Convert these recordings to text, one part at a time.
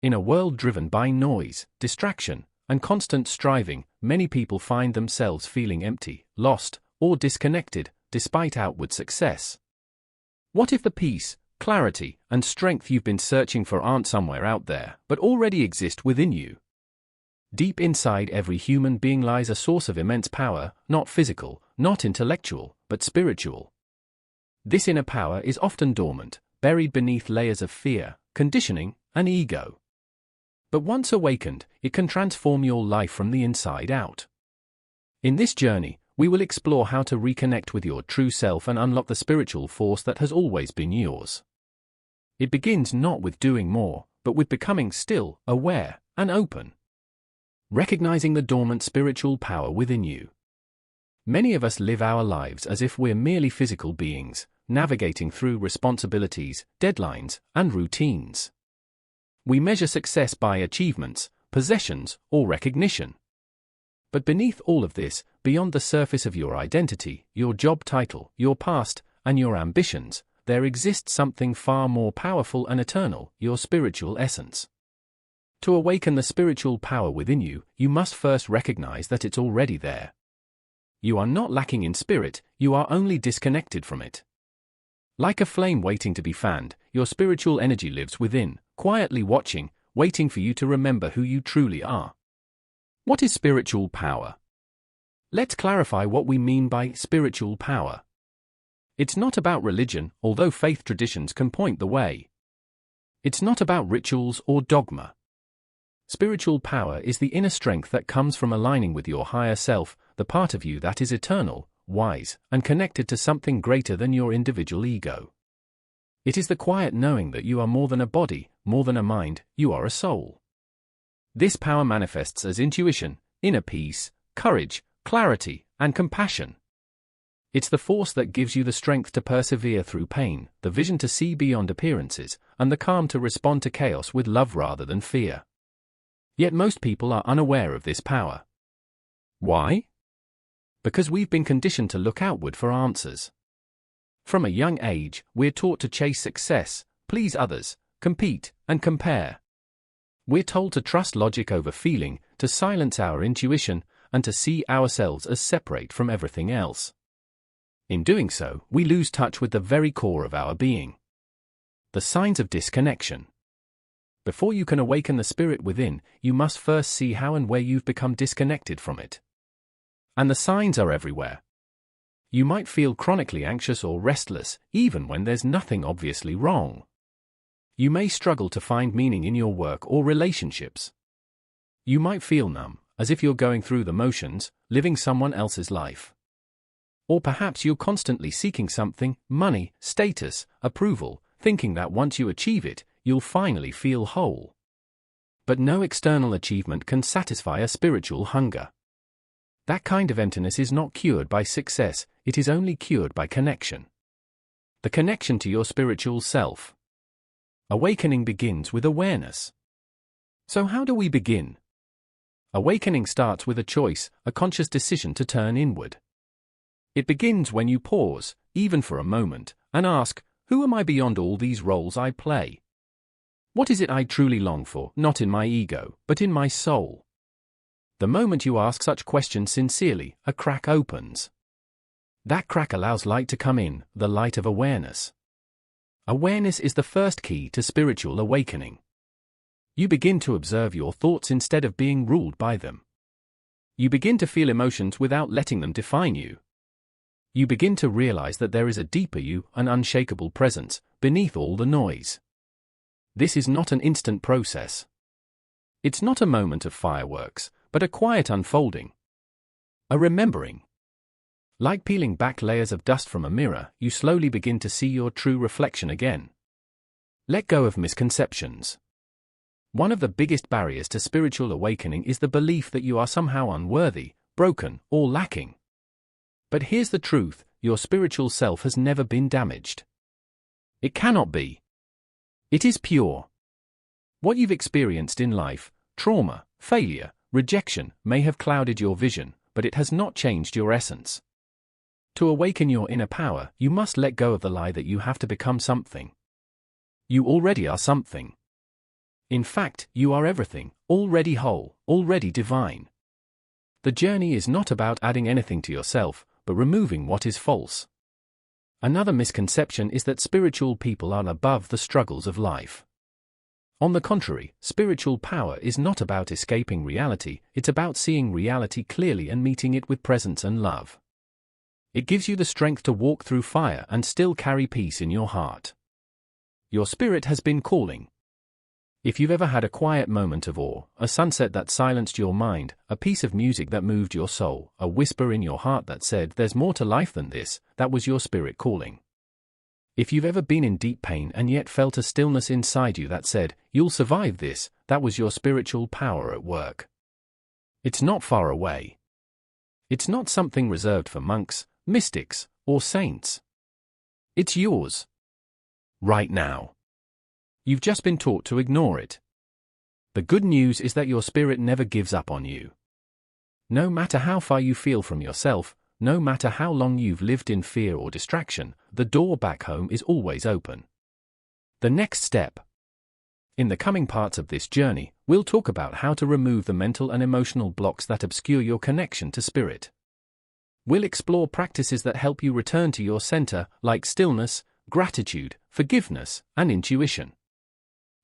In a world driven by noise, distraction, and constant striving, many people find themselves feeling empty, lost, or disconnected, despite outward success. What if the peace, clarity, and strength you've been searching for aren't somewhere out there, but already exist within you? Deep inside every human being lies a source of immense power, not physical, not intellectual, but spiritual. This inner power is often dormant, buried beneath layers of fear, conditioning, and ego. But once awakened, it can transform your life from the inside out. In this journey, we will explore how to reconnect with your true self and unlock the spiritual force that has always been yours. It begins not with doing more, but with becoming still, aware, and open. Recognizing the dormant spiritual power within you. Many of us live our lives as if we're merely physical beings, navigating through responsibilities, deadlines, and routines. We measure success by achievements, possessions, or recognition. But beneath all of this, beyond the surface of your identity, your job title, your past, and your ambitions, there exists something far more powerful and eternal, your spiritual essence. To awaken the spiritual power within you, you must first recognize that it's already there. You are not lacking in spirit, you are only disconnected from it. Like a flame waiting to be fanned, your spiritual energy lives within, quietly watching, waiting for you to remember who you truly are. What is spiritual power? Let's clarify what we mean by spiritual power. It's not about religion, although faith traditions can point the way. It's not about rituals or dogma. Spiritual power is the inner strength that comes from aligning with your higher self, the part of you that is eternal, wise, and connected to something greater than your individual ego. It is the quiet knowing that you are more than a body, more than a mind, you are a soul. This power manifests as intuition, inner peace, courage, clarity, and compassion. It's the force that gives you the strength to persevere through pain, the vision to see beyond appearances, and the calm to respond to chaos with love rather than fear. Yet most people are unaware of this power. Why? Because we've been conditioned to look outward for answers. From a young age, we're taught to chase success, please others, compete, and compare. We're told to trust logic over feeling, to silence our intuition, and to see ourselves as separate from everything else. In doing so, we lose touch with the very core of our being. The signs of disconnection. Before you can awaken the spirit within, you must first see how and where you've become disconnected from it. And the signs are everywhere. You might feel chronically anxious or restless, even when there's nothing obviously wrong. You may struggle to find meaning in your work or relationships. You might feel numb, as if you're going through the motions, living someone else's life. Or perhaps you're constantly seeking something, money, status, approval, thinking that once you achieve it, you'll finally feel whole. But no external achievement can satisfy a spiritual hunger. That kind of emptiness is not cured by success, it is only cured by connection. The connection to your spiritual self. Awakening begins with awareness. So how do we begin? Awakening starts with a choice, a conscious decision to turn inward. It begins when you pause, even for a moment, and ask, who am I beyond all these roles I play? What is it I truly long for, not in my ego, but in my soul? The moment you ask such questions sincerely, a crack opens. That crack allows light to come in, the light of awareness. Awareness is the first key to spiritual awakening. You begin to observe your thoughts instead of being ruled by them. You begin to feel emotions without letting them define you. You begin to realize that there is a deeper you, an unshakable presence, beneath all the noise. This is not an instant process. It's not a moment of fireworks, but a quiet unfolding. A remembering. Like peeling back layers of dust from a mirror, you slowly begin to see your true reflection again. Let go of misconceptions. One of the biggest barriers to spiritual awakening is the belief that you are somehow unworthy, broken, or lacking. But here's the truth, your spiritual self has never been damaged. It cannot be. It is pure. What you've experienced in life, trauma, failure, rejection, may have clouded your vision, but it has not changed your essence. To awaken your inner power, you must let go of the lie that you have to become something. You already are something. In fact, you are everything, already whole, already divine. The journey is not about adding anything to yourself, but removing what is false. Another misconception is that spiritual people are above the struggles of life. On the contrary, spiritual power is not about escaping reality, it's about seeing reality clearly and meeting it with presence and love. It gives you the strength to walk through fire and still carry peace in your heart. Your spirit has been calling. If you've ever had a quiet moment of awe, a sunset that silenced your mind, a piece of music that moved your soul, a whisper in your heart that said, "There's more to life than this," that was your spirit calling. If you've ever been in deep pain and yet felt a stillness inside you that said, "You'll survive this," that was your spiritual power at work. It's not far away. It's not something reserved for monks, mystics, or saints. It's yours. Right now. You've just been taught to ignore it. The good news is that your spirit never gives up on you. No matter how far you feel from yourself, no matter how long you've lived in fear or distraction, the door back home is always open. The next step. In the coming parts of this journey, we'll talk about how to remove the mental and emotional blocks that obscure your connection to spirit. We'll explore practices that help you return to your center, like stillness, gratitude, forgiveness, and intuition.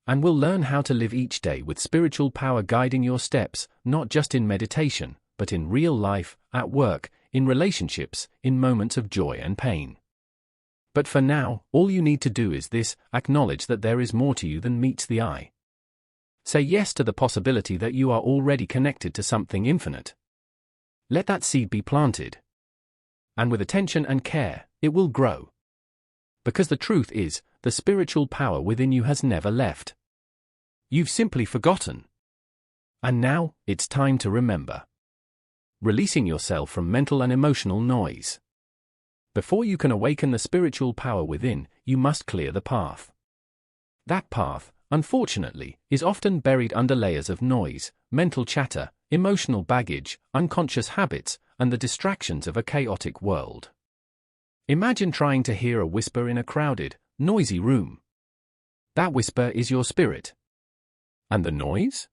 And we'll learn how to live each day with spiritual power guiding your steps, not just in meditation, but in real life, at work, in relationships, in moments of joy and pain. But for now, all you need to do is this: acknowledge that there is more to you than meets the eye. Say yes to the possibility that you are already connected to something infinite. Let that seed be planted. And with attention and care, it will grow. Because the truth is, the spiritual power within you has never left. You've simply forgotten. And now, it's time to remember. Releasing yourself from mental and emotional noise. Before you can awaken the spiritual power within, you must clear the path. That path, unfortunately, is often buried under layers of noise, mental chatter, emotional baggage, unconscious habits, and the distractions of a chaotic world. Imagine trying to hear a whisper in a crowded, noisy room. That whisper is your spirit. And the noise?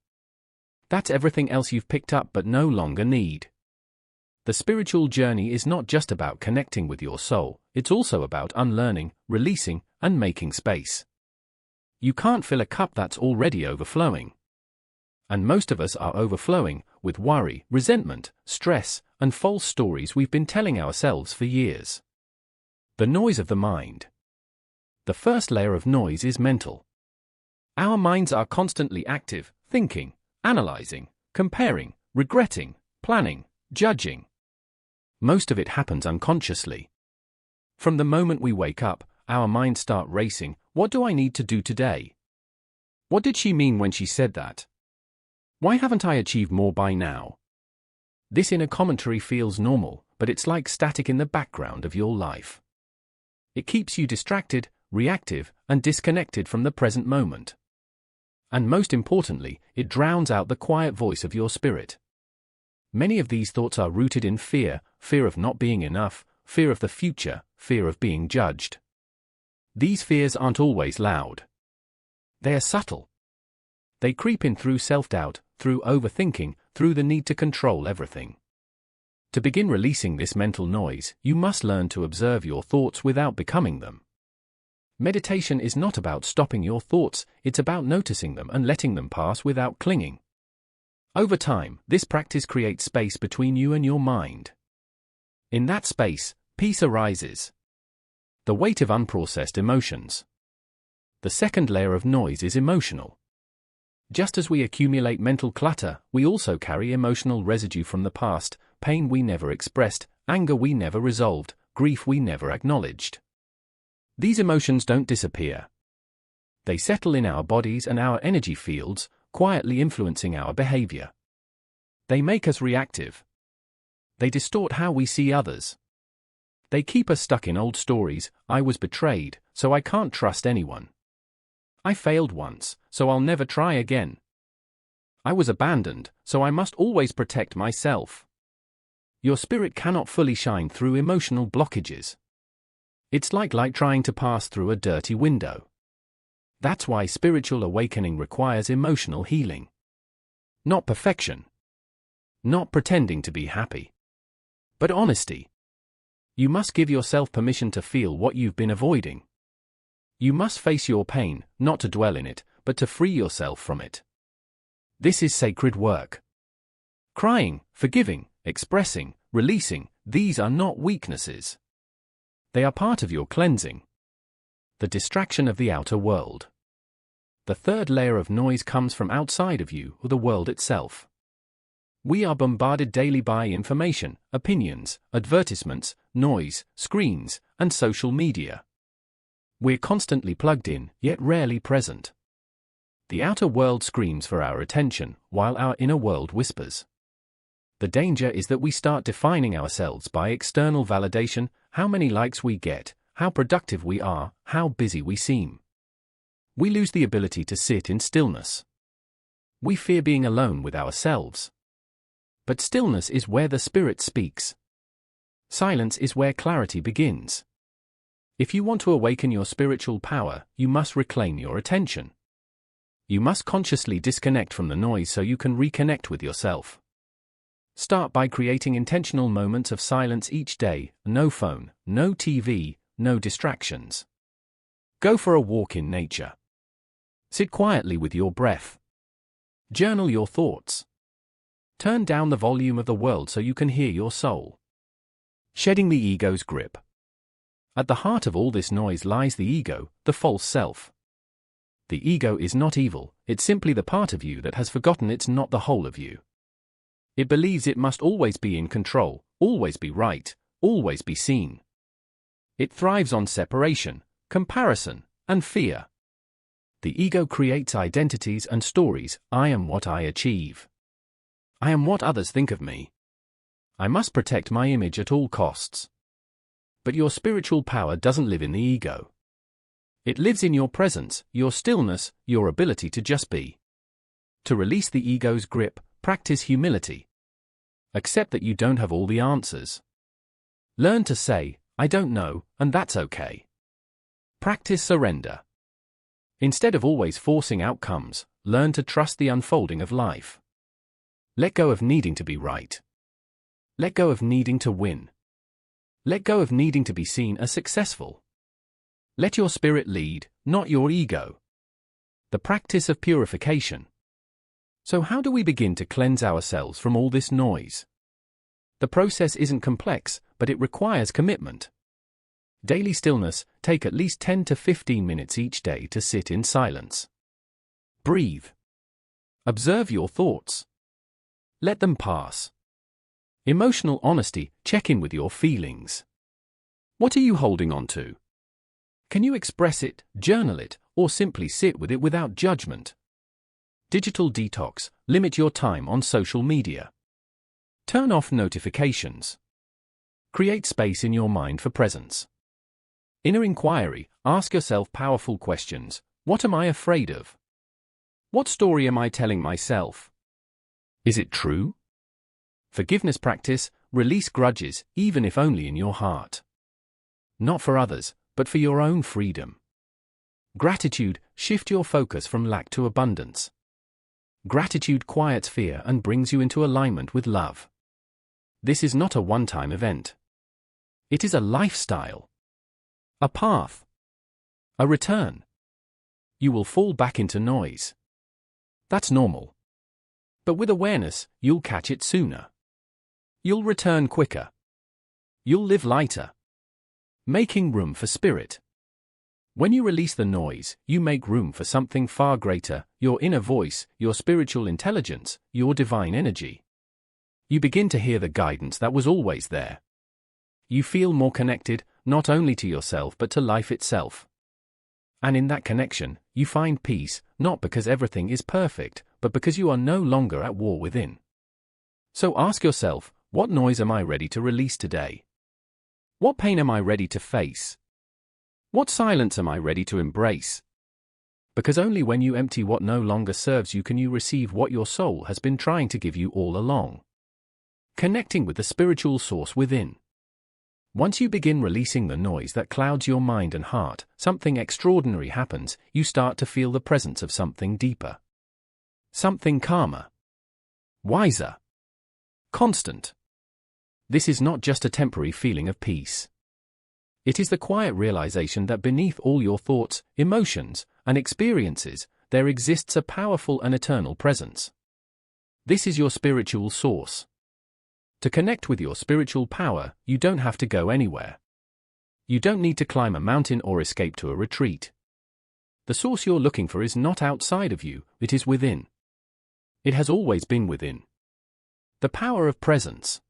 That's everything else you've picked up but no longer need. The spiritual journey is not just about connecting with your soul, it's also about unlearning, releasing, and making space. You can't fill a cup that's already overflowing. And most of us are overflowing with worry, resentment, stress, and false stories we've been telling ourselves for years. The noise of the mind. The first layer of noise is mental. Our minds are constantly active, thinking, analyzing, comparing, regretting, planning, judging. Most of it happens unconsciously. From the moment we wake up, our minds start racing. What do I need to do today? What did she mean when she said that? Why haven't I achieved more by now? This inner commentary feels normal, but it's like static in the background of your life. It keeps you distracted, reactive, and disconnected from the present moment. And most importantly, it drowns out the quiet voice of your spirit. Many of these thoughts are rooted in fear, fear of not being enough, fear of the future, fear of being judged. These fears aren't always loud. They are subtle. They creep in through self-doubt, through overthinking, through the need to control everything. To begin releasing this mental noise, you must learn to observe your thoughts without becoming them. Meditation is not about stopping your thoughts, it's about noticing them and letting them pass without clinging. Over time, this practice creates space between you and your mind. In that space, peace arises. The weight of unprocessed emotions. The second layer of noise is emotional. Just as we accumulate mental clutter, we also carry emotional residue from the past, pain we never expressed, anger we never resolved, grief we never acknowledged. These emotions don't disappear. They settle in our bodies and our energy fields, quietly influencing our behavior. They make us reactive. They distort how we see others. They keep us stuck in old stories. I was betrayed, so I can't trust anyone. I failed once, so I'll never try again. I was abandoned, so I must always protect myself. Your spirit cannot fully shine through emotional blockages. It's like light trying to pass through a dirty window. That's why spiritual awakening requires emotional healing. Not perfection. Not pretending to be happy. But honesty. You must give yourself permission to feel what you've been avoiding. You must face your pain, not to dwell in it, but to free yourself from it. This is sacred work. Crying, forgiving, expressing, releasing, these are not weaknesses. They are part of your cleansing. The distraction of the outer world. The third layer of noise comes from outside of you, or the world itself. We are bombarded daily by information, opinions, advertisements, noise, screens, and social media. We're constantly plugged in, yet rarely present. The outer world screams for our attention, while our inner world whispers. The danger is that we start defining ourselves by external validation, how many likes we get, how productive we are, how busy we seem. We lose the ability to sit in stillness. We fear being alone with ourselves. But stillness is where the spirit speaks. Silence is where clarity begins. If you want to awaken your spiritual power, you must reclaim your attention. You must consciously disconnect from the noise so you can reconnect with yourself. Start by creating intentional moments of silence each day, no phone, no TV, no distractions. Go for a walk in nature. Sit quietly with your breath. Journal your thoughts. Turn down the volume of the world so you can hear your soul. Shedding the ego's grip. At the heart of all this noise lies the ego, the false self. The ego is not evil, it's simply the part of you that has forgotten it's not the whole of you. It believes it must always be in control, always be right, always be seen. It thrives on separation, comparison, and fear. The ego creates identities and stories. I am what I achieve. I am what others think of me. I must protect my image at all costs. But your spiritual power doesn't live in the ego. It lives in your presence, your stillness, your ability to just be. To release the ego's grip, practice humility. Accept that you don't have all the answers. Learn to say, I don't know, and that's okay. Practice surrender. Instead of always forcing outcomes, learn to trust the unfolding of life. Let go of needing to be right. Let go of needing to win. Let go of needing to be seen as successful. Let your spirit lead, not your ego. The practice of purification. So how do we begin to cleanse ourselves from all this noise? The process isn't complex, but it requires commitment. Daily stillness, take at least 10 to 15 minutes each day to sit in silence. Breathe. Observe your thoughts. Let them pass. Emotional honesty, check in with your feelings. What are you holding on to? Can you express it, journal it, or simply sit with it without judgment? Digital detox, limit your time on social media. Turn off notifications. Create space in your mind for presence. Inner inquiry, ask yourself powerful questions. What am I afraid of? What story am I telling myself? Is it true? Forgiveness practice, release grudges, even if only in your heart. Not for others, but for your own freedom. Gratitude, shift your focus from lack to abundance. Gratitude quiets fear and brings you into alignment with love. This is not a one-time event. It is a lifestyle. A path. A return. You will fall back into noise. That's normal. But with awareness, you'll catch it sooner. You'll return quicker. You'll live lighter. Making room for spirit. When you release the noise, you make room for something far greater, your inner voice, your spiritual intelligence, your divine energy. You begin to hear the guidance that was always there. You feel more connected, not only to yourself but to life itself. And in that connection, you find peace, not because everything is perfect, but because you are no longer at war within. So ask yourself, what noise am I ready to release today? What pain am I ready to face? What silence am I ready to embrace? Because only when you empty what no longer serves you can you receive what your soul has been trying to give you all along. Connecting with the spiritual source within. Once you begin releasing the noise that clouds your mind and heart, something extraordinary happens. You start to feel the presence of something deeper. Something calmer. Wiser. Constant. This is not just a temporary feeling of peace. It is the quiet realization that beneath all your thoughts, emotions, and experiences, there exists a powerful and eternal presence. This is your spiritual source. To connect with your spiritual power, you don't have to go anywhere. You don't need to climb a mountain or escape to a retreat. The source you're looking for is not outside of you, it is within. It has always been within. The power of presence.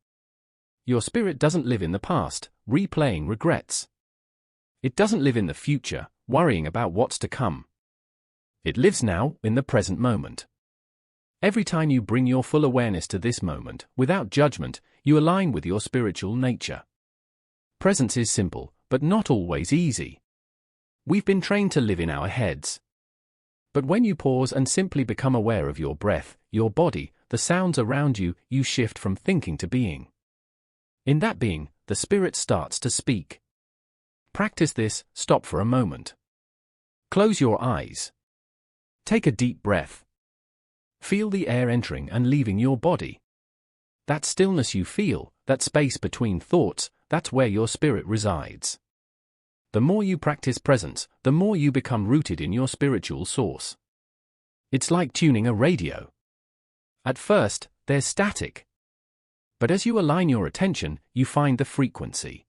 Your spirit doesn't live in the past, replaying regrets. It doesn't live in the future, worrying about what's to come. It lives now, in the present moment. Every time you bring your full awareness to this moment, without judgment, you align with your spiritual nature. Presence is simple, but not always easy. We've been trained to live in our heads. But when you pause and simply become aware of your breath, your body, the sounds around you, you shift from thinking to being. In that being, the spirit starts to speak. Practice this. Stop for a moment. Close your eyes. Take a deep breath. Feel the air entering and leaving your body. That stillness you feel, that space between thoughts, that's where your spirit resides. The more you practice presence, the more you become rooted in your spiritual source. It's like tuning a radio. At first, there's static. But as you align your attention, you find the frequency.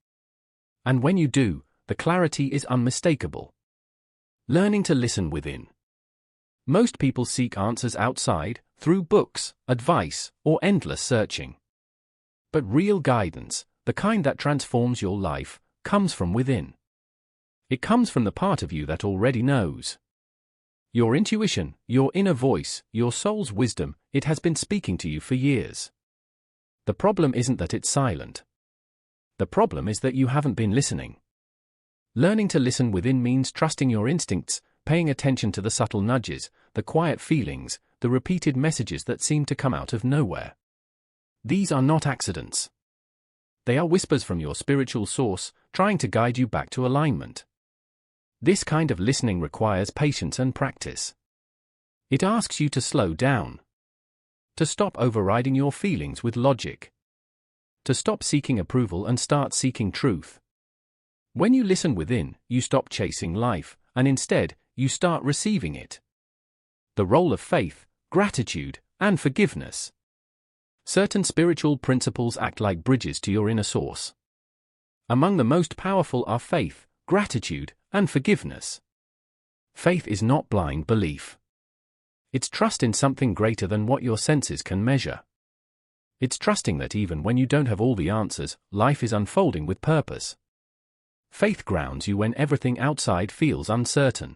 And when you do, the clarity is unmistakable. Learning to listen within. Most people seek answers outside, through books, advice, or endless searching. But real guidance, the kind that transforms your life, comes from within. It comes from the part of you that already knows. Your intuition, your inner voice, your soul's wisdom, it has been speaking to you for years. The problem isn't that it's silent. The problem is that you haven't been listening. Learning to listen within means trusting your instincts, paying attention to the subtle nudges, the quiet feelings, the repeated messages that seem to come out of nowhere. These are not accidents. They are whispers from your spiritual source, trying to guide you back to alignment. This kind of listening requires patience and practice. It asks you to slow down. To stop overriding your feelings with logic. To stop seeking approval and start seeking truth. When you listen within, you stop chasing life, and instead, you start receiving it. The role of faith, gratitude, and forgiveness. Certain spiritual principles act like bridges to your inner source. Among the most powerful are faith, gratitude, and forgiveness. Faith is not blind belief. It's trust in something greater than what your senses can measure. It's trusting that even when you don't have all the answers, life is unfolding with purpose. Faith grounds you when everything outside feels uncertain.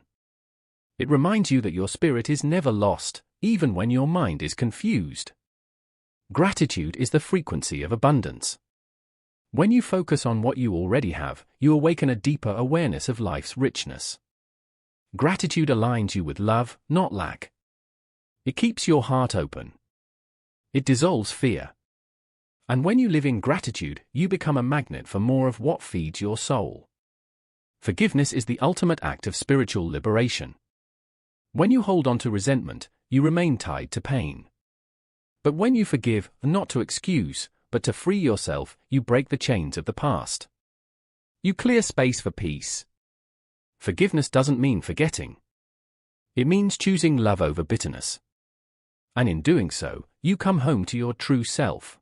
It reminds you that your spirit is never lost, even when your mind is confused. Gratitude is the frequency of abundance. When you focus on what you already have, you awaken a deeper awareness of life's richness. Gratitude aligns you with love, not lack. It keeps your heart open. It dissolves fear. And when you live in gratitude, you become a magnet for more of what feeds your soul. Forgiveness is the ultimate act of spiritual liberation. When you hold on to resentment, you remain tied to pain. But when you forgive, not to excuse, but to free yourself, you break the chains of the past. You clear space for peace. Forgiveness doesn't mean forgetting. It means choosing love over bitterness. And in doing so, you come home to your true self.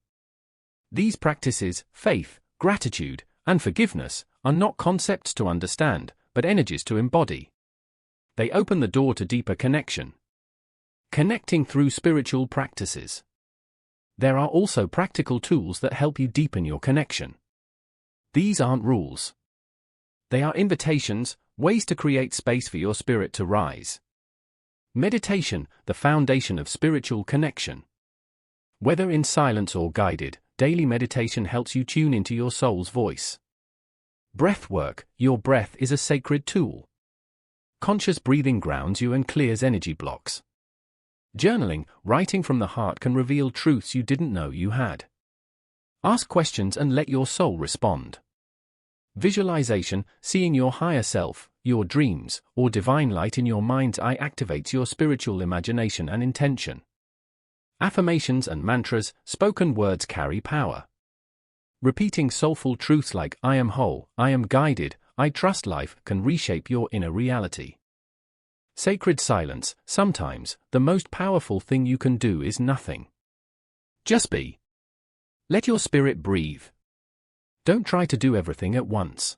These practices, faith, gratitude, and forgiveness, are not concepts to understand, but energies to embody. They open the door to deeper connection. Connecting through spiritual practices. There are also practical tools that help you deepen your connection. These aren't rules. They are invitations, ways to create space for your spirit to rise. Meditation, the foundation of spiritual connection. Whether in silence or guided, daily meditation helps you tune into your soul's voice. Breath work, your breath is a sacred tool. Conscious breathing grounds you and clears energy blocks. Journaling, writing from the heart can reveal truths you didn't know you had. Ask questions and let your soul respond. Visualization, seeing your higher self, your dreams, or divine light in your mind's eye activates your spiritual imagination and intention. Affirmations and mantras, spoken words carry power. Repeating soulful truths like "I am whole, I am guided, I trust life" can reshape your inner reality. Sacred silence, sometimes, the most powerful thing you can do is nothing. Just be. Let your spirit breathe. Don't try to do everything at once.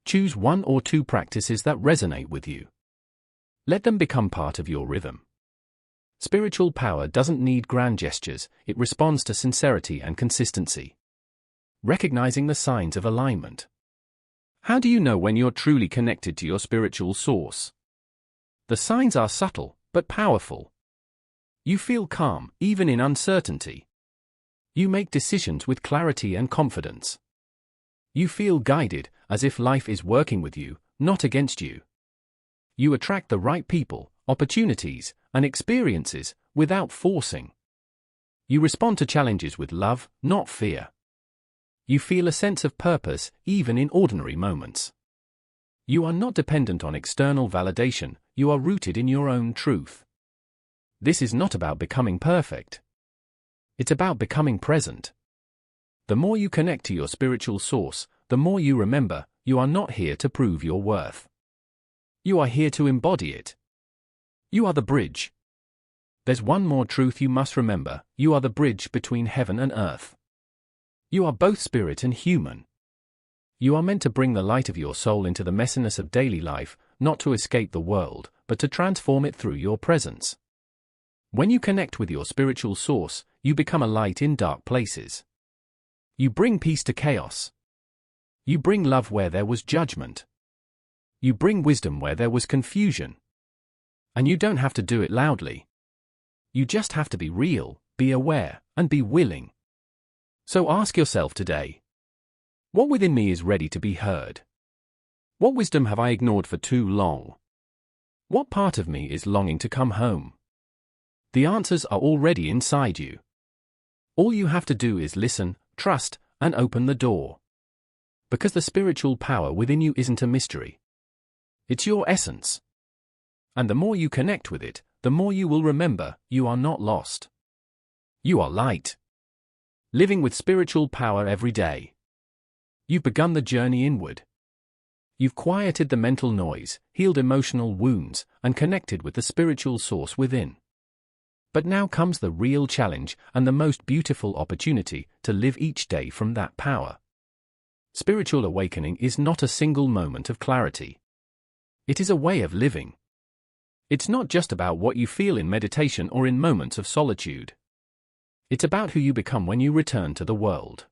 Choose 1 or 2 practices that resonate with you. Let them become part of your rhythm. Spiritual power doesn't need grand gestures, it responds to sincerity and consistency. Recognizing the signs of alignment. How do you know when you're truly connected to your spiritual source? The signs are subtle, but powerful. You feel calm, even in uncertainty. You make decisions with clarity and confidence. You feel guided, as if life is working with you, not against you. You attract the right people, opportunities, and experiences, without forcing. You respond to challenges with love, not fear. You feel a sense of purpose, even in ordinary moments. You are not dependent on external validation, you are rooted in your own truth. This is not about becoming perfect. It's about becoming present. The more you connect to your spiritual source, the more you remember, you are not here to prove your worth. You are here to embody it. You are the bridge. There's one more truth you must remember: you are the bridge between heaven and earth. You are both spirit and human. You are meant to bring the light of your soul into the messiness of daily life, not to escape the world, but to transform it through your presence. When you connect with your spiritual source, you become a light in dark places. You bring peace to chaos. You bring love where there was judgment. You bring wisdom where there was confusion. And you don't have to do it loudly. You just have to be real, be aware, and be willing. So ask yourself today: what within me is ready to be heard? What wisdom have I ignored for too long? What part of me is longing to come home? The answers are already inside you. All you have to do is listen, trust, and open the door. Because the spiritual power within you isn't a mystery. It's your essence. And the more you connect with it, the more you will remember you are not lost. You are light. Living with spiritual power every day. You've begun the journey inward. You've quieted the mental noise, healed emotional wounds, and connected with the spiritual source within. But now comes the real challenge and the most beautiful opportunity to live each day from that power. Spiritual awakening is not a single moment of clarity. It is a way of living. It's not just about what you feel in meditation or in moments of solitude. It's about who you become when you return to the world.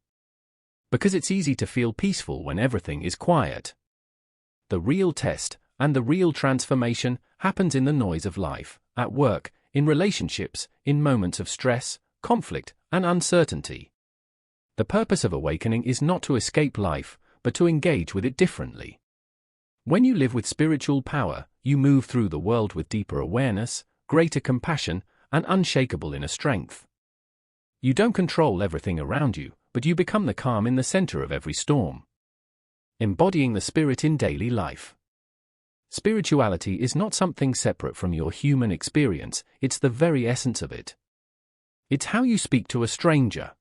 Because it's easy to feel peaceful when everything is quiet. The real test and the real transformation happens in the noise of life, at work, in relationships, in moments of stress, conflict, and uncertainty. The purpose of awakening is not to escape life, but to engage with it differently. When you live with spiritual power, you move through the world with deeper awareness, greater compassion, and unshakable inner strength. You don't control everything around you, but you become the calm in the center of every storm. Embodying the spirit in daily life. Spirituality is not something separate from your human experience, it's the very essence of it. It's how you speak to a stranger.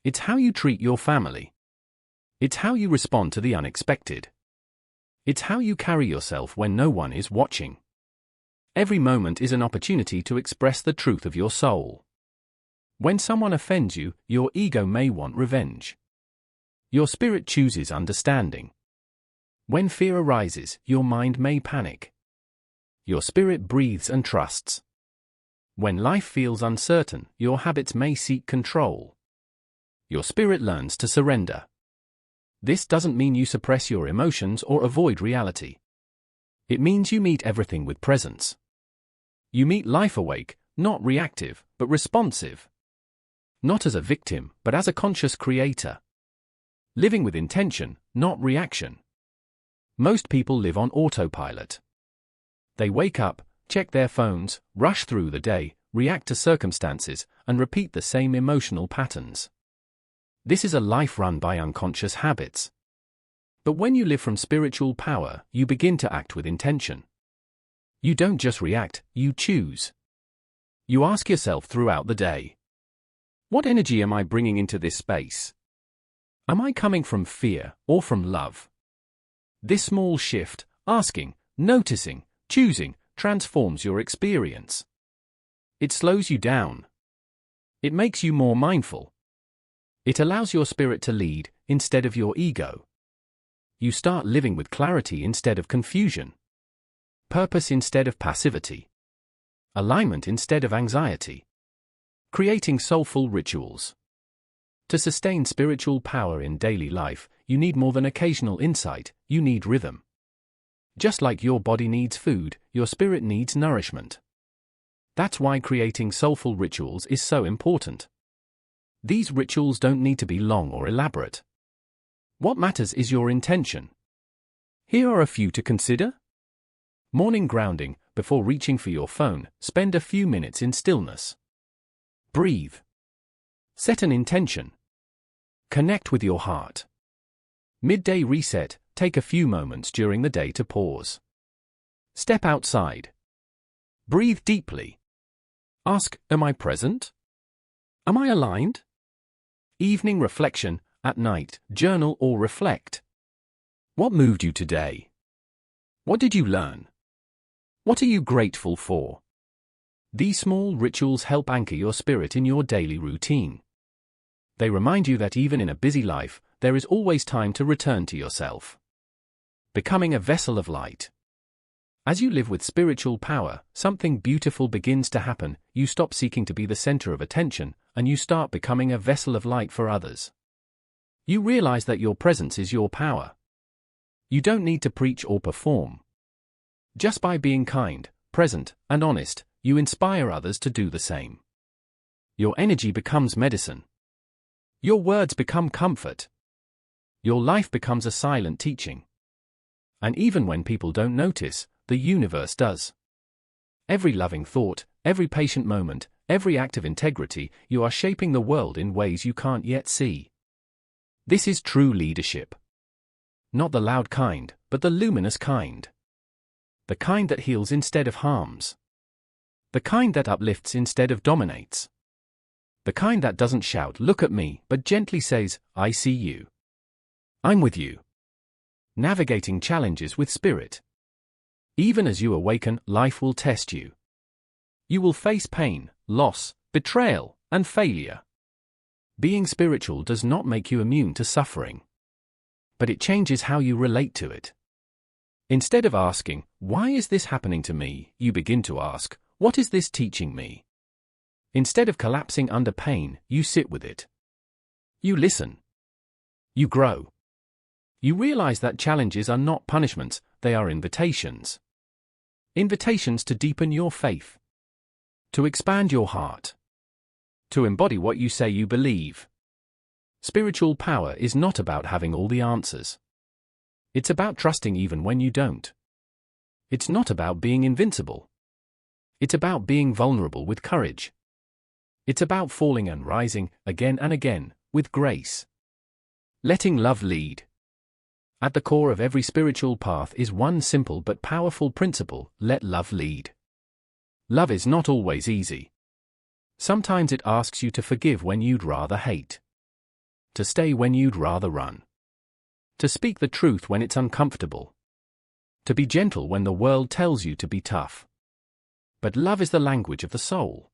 It's how you treat your family. It's how you respond to the unexpected. It's how you carry yourself when no one is watching. Every moment is an opportunity to express the truth of your soul. When someone offends you, your ego may want revenge. Your spirit chooses understanding. When fear arises, your mind may panic. Your spirit breathes and trusts. When life feels uncertain, your habits may seek control. Your spirit learns to surrender. This doesn't mean you suppress your emotions or avoid reality. It means you meet everything with presence. You meet life awake, not reactive, but responsive. Not as a victim, but as a conscious creator. Living with intention, not reaction. Most people live on autopilot. They wake up, check their phones, rush through the day, react to circumstances, and repeat the same emotional patterns. This is a life run by unconscious habits. But when you live from spiritual power, you begin to act with intention. You don't just react, you choose. You ask yourself throughout the day, what energy am I bringing into this space? Am I coming from fear or from love? This small shift, asking, noticing, choosing, transforms your experience. It slows you down. It makes you more mindful. It allows your spirit to lead instead of your ego. You start living with clarity instead of confusion. Purpose instead of passivity. Alignment instead of anxiety. Creating soulful rituals. To sustain spiritual power in daily life, you need more than occasional insight, you need rhythm. Just like your body needs food, your spirit needs nourishment. That's why creating soulful rituals is so important. These rituals don't need to be long or elaborate. What matters is your intention. Here are a few to consider. Morning grounding. Before reaching for your phone, spend a few minutes in stillness. Breathe. Set an intention. Connect with your heart. Midday reset. Take a few moments during the day to pause. Step outside. Breathe deeply. Ask, am I present? Am I aligned? Evening reflection. At night, journal or reflect. What moved you today? What did you learn? What are you grateful for? These small rituals help anchor your spirit in your daily routine. They remind you that even in a busy life, there is always time to return to yourself. Becoming a vessel of light. As you live with spiritual power, something beautiful begins to happen. You stop seeking to be the center of attention, and you start becoming a vessel of light for others. You realize that your presence is your power. You don't need to preach or perform. Just by being kind, present, and honest, you inspire others to do the same. Your energy becomes medicine. Your words become comfort. Your life becomes a silent teaching. And even when people don't notice, the universe does. Every loving thought, every patient moment, every act of integrity, you are shaping the world in ways you can't yet see. This is true leadership. Not the loud kind, but the luminous kind. The kind that heals instead of harms. The kind that uplifts instead of dominates. The kind that doesn't shout, look at me, but gently says, I see you. I'm with you. Navigating challenges with spirit. Even as you awaken, life will test you. You will face pain, loss, betrayal, and failure. Being spiritual does not make you immune to suffering. But it changes how you relate to it. Instead of asking, why is this happening to me, you begin to ask, what is this teaching me? Instead of collapsing under pain, you sit with it. You listen. You grow. You realize that challenges are not punishments, they are invitations. Invitations to deepen your faith. To expand your heart. To embody what you say you believe. Spiritual power is not about having all the answers. It's about trusting even when you don't. It's not about being invincible. It's about being vulnerable with courage. It's about falling and rising, again and again, with grace. Letting love lead. At the core of every spiritual path is one simple but powerful principle: let love lead. Love is not always easy. Sometimes it asks you to forgive when you'd rather hate. To stay when you'd rather run. To speak the truth when it's uncomfortable. To be gentle when the world tells you to be tough. But love is the language of the soul.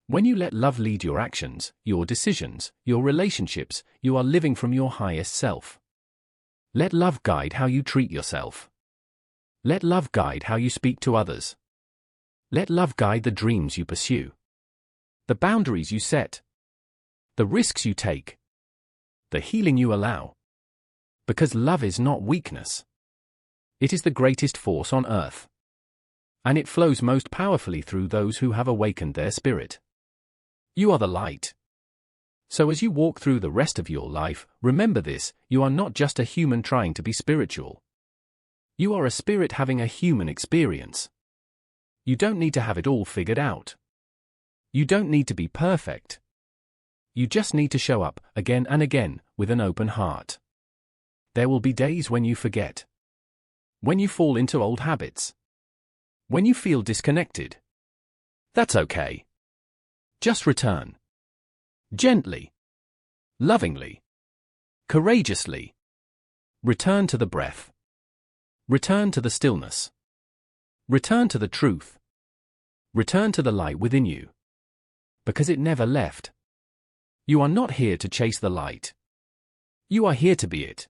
When you let love lead your actions, your decisions, your relationships, you are living from your highest self. Let love guide how you treat yourself. Let love guide how you speak to others. Let love guide the dreams you pursue. The boundaries you set. The risks you take. The healing you allow. Because love is not weakness. It is the greatest force on earth. And it flows most powerfully through those who have awakened their spirit. You are the light. So as you walk through the rest of your life, remember this: you are not just a human trying to be spiritual. You are a spirit having a human experience. You don't need to have it all figured out. You don't need to be perfect. You just need to show up, again and again, with an open heart. There will be days when you forget. When you fall into old habits. When you feel disconnected. That's okay. Just return. Gently. Lovingly. Courageously. Return to the breath. Return to the stillness. Return to the truth. Return to the light within you. Because it never left. You are not here to chase the light. You are here to be it.